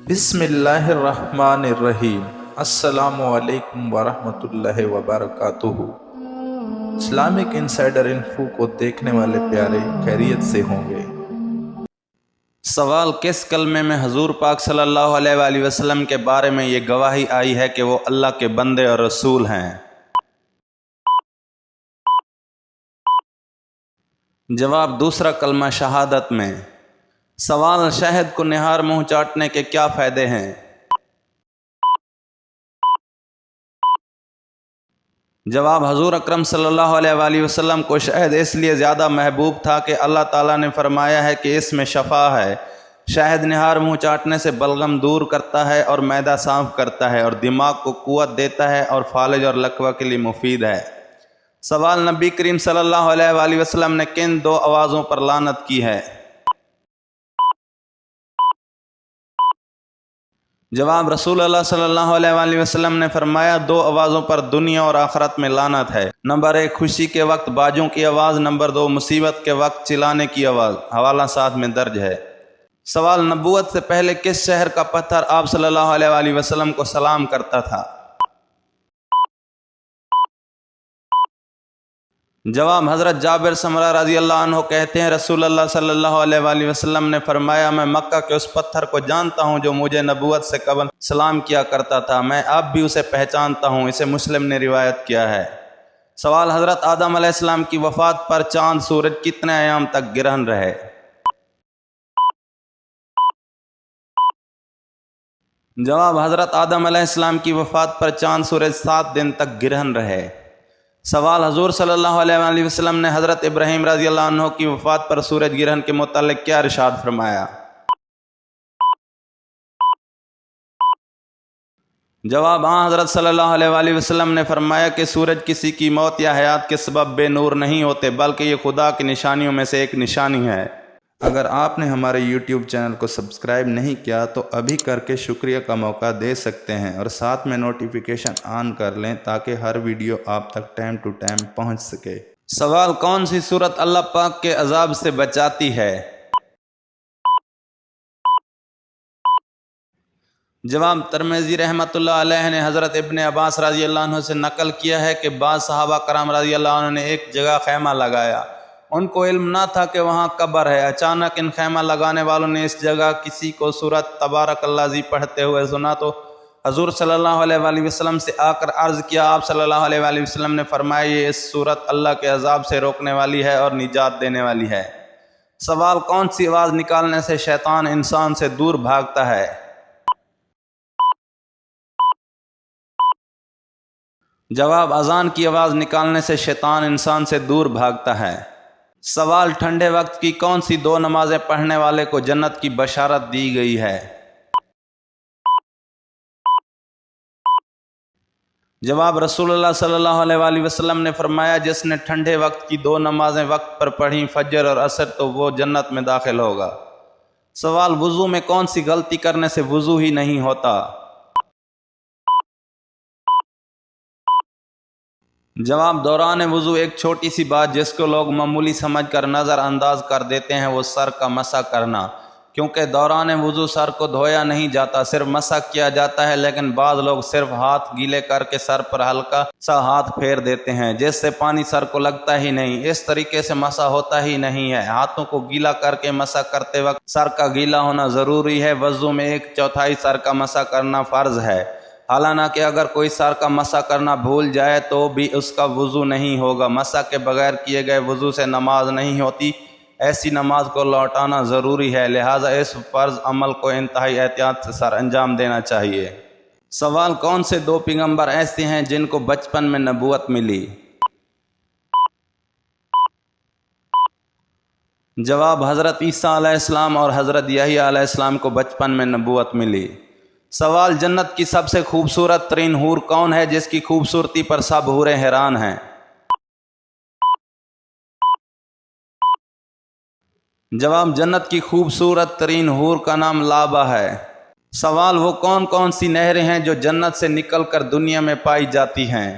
بسم اللہ الرحمن الرحیم۔ السلام علیکم ورحمۃ اللہ وبرکاتہ۔ اسلامک انسائیڈر انفو کو دیکھنے والے پیارے خیریت سے ہوں گے۔ سوال: کس کلمے میں حضور پاک صلی اللہ علیہ وآلہ وسلم کے بارے میں یہ گواہی آئی ہے کہ وہ اللہ کے بندے اور رسول ہیں؟ جواب: دوسرا کلمہ شہادت میں۔ سوال: شہد کو نہار منہ چاٹنے کے کیا فائدے ہیں؟ جواب: حضور اکرم صلی اللہ علیہ وآلہ وسلم کو شہد اس لیے زیادہ محبوب تھا کہ اللہ تعالیٰ نے فرمایا ہے کہ اس میں شفا ہے۔ شہد نہار منہ چاٹنے سے بلغم دور کرتا ہے اور معدہ صاف کرتا ہے اور دماغ کو قوت دیتا ہے اور فالج اور لقوہ کے لیے مفید ہے۔ سوال: نبی کریم صلی اللہ علیہ وآلہ وسلم نے کن دو آوازوں پر لعنت کی ہے؟ جواب: رسول اللہ صلی اللہ علیہ وآلہ وسلم نے فرمایا دو آوازوں پر دنیا اور آخرت میں لعنت ہے۔ نمبر 1 خوشی کے وقت باجوں کی آواز، نمبر 2 مصیبت کے وقت چلانے کی آواز۔ حوالہ ساتھ میں درج ہے۔ سوال: نبوت سے پہلے کس شہر کا پتھر آپ صلی اللہ علیہ وآلہ وسلم کو سلام کرتا تھا؟ جواب: حضرت جابر سمرہ رضی اللہ عنہ کہتے ہیں رسول اللہ صلی اللہ علیہ وآلہ وسلم نے فرمایا میں مکہ کے اس پتھر کو جانتا ہوں جو مجھے نبوت سے قبل سلام کیا کرتا تھا، میں اب بھی اسے پہچانتا ہوں۔ اسے مسلم نے روایت کیا ہے۔ سوال: حضرت آدم علیہ السلام کی وفات پر چاند سورج کتنے ایام تک گرہن رہے؟ جواب: حضرت آدم علیہ السلام کی وفات پر چاند سورج 7 دن تک گرہن رہے۔ سوال: حضور صلی اللہ علیہ وآلہ وسلم نے حضرت ابراہیم رضی اللہ عنہ کی وفات پر سورج گرہن کے متعلق کیا ارشاد فرمایا؟ جواب: حضرت صلی اللہ علیہ وآلہ وسلم نے فرمایا کہ سورج کسی کی موت یا حیات کے سبب بے نور نہیں ہوتے بلکہ یہ خدا کی نشانیوں میں سے ایک نشانی ہے۔ اگر آپ نے ہمارے یوٹیوب چینل کو سبسکرائب نہیں کیا تو ابھی کر کے شکریہ کا موقع دے سکتے ہیں اور ساتھ میں نوٹیفیکیشن آن کر لیں تاکہ ہر ویڈیو آپ تک ٹائم ٹو ٹائم پہنچ سکے۔ سوال: کون سی سورت اللہ پاک کے عذاب سے بچاتی ہے؟ جواب: ترمذی رحمۃ اللہ علیہ نے حضرت ابن عباس رضی اللہ عنہ سے نقل کیا ہے کہ بعض صحابہ کرام رضی اللہ عنہ نے ایک جگہ خیمہ لگایا۔ ان کو علم نہ تھا کہ وہاں قبر ہے۔ اچانک ان خیمہ لگانے والوں نے اس جگہ کسی کو سورت تبارک الذی پڑھتے ہوئے سنا تو حضور صلی اللہ علیہ وآلہ وسلم سے آ کر عرض کیا۔ آپ صلی اللہ علیہ وآلہ وسلم نے فرمایا یہ اس سورت اللہ کے عذاب سے روکنے والی ہے اور نجات دینے والی ہے۔ سوال: کون سی آواز نکالنے سے شیطان انسان سے دور بھاگتا ہے؟ جواب: اذان کی آواز نکالنے سے شیطان انسان سے دور بھاگتا ہے۔ سوال: ٹھنڈے وقت کی کون سی دو نمازیں پڑھنے والے کو جنت کی بشارت دی گئی ہے؟ جواب: رسول اللہ صلی اللہ علیہ وآلہ وسلم نے فرمایا جس نے ٹھنڈے وقت کی دو نمازیں وقت پر پڑھیں فجر اور عصر تو وہ جنت میں داخل ہوگا۔ سوال: وضو میں کون سی غلطی کرنے سے وضو ہی نہیں ہوتا؟ جواب: دوران وضو ایک چھوٹی سی بات جس کو لوگ معمولی سمجھ کر نظر انداز کر دیتے ہیں وہ سر کا مسح کرنا، کیونکہ دوران وضو سر کو دھویا نہیں جاتا صرف مسح کیا جاتا ہے، لیکن بعض لوگ صرف ہاتھ گیلے کر کے سر پر ہلکا سا ہاتھ پھیر دیتے ہیں جس سے پانی سر کو لگتا ہی نہیں۔ اس طریقے سے مسح ہوتا ہی نہیں ہے۔ ہاتھوں کو گیلا کر کے مسح کرتے وقت سر کا گیلا ہونا ضروری ہے۔ وضو میں 1/4 سر کا مسح کرنا فرض ہے، حالانکہ اگر کوئی سر کا مسح کرنا بھول جائے تو بھی اس کا وضو نہیں ہوگا۔ مسح کے بغیر کیے گئے وضو سے نماز نہیں ہوتی، ایسی نماز کو لوٹانا ضروری ہے، لہٰذا اس فرض عمل کو انتہائی احتیاط سے سر انجام دینا چاہیے۔ سوال: کون سے دو پیغمبر ایسے ہیں جن کو بچپن میں نبوت ملی؟ جواب: حضرت عیسیٰ علیہ السلام اور حضرت یحییٰ علیہ السلام کو بچپن میں نبوت ملی۔ سوال: جنت کی سب سے خوبصورت ترین حور کون ہے جس کی خوبصورتی پر سب حوریں حیران ہیں؟ جواب: جنت کی خوبصورت ترین حور کا نام لابا ہے۔ سوال: وہ کون کون سی نہریں ہیں جو جنت سے نکل کر دنیا میں پائی جاتی ہیں؟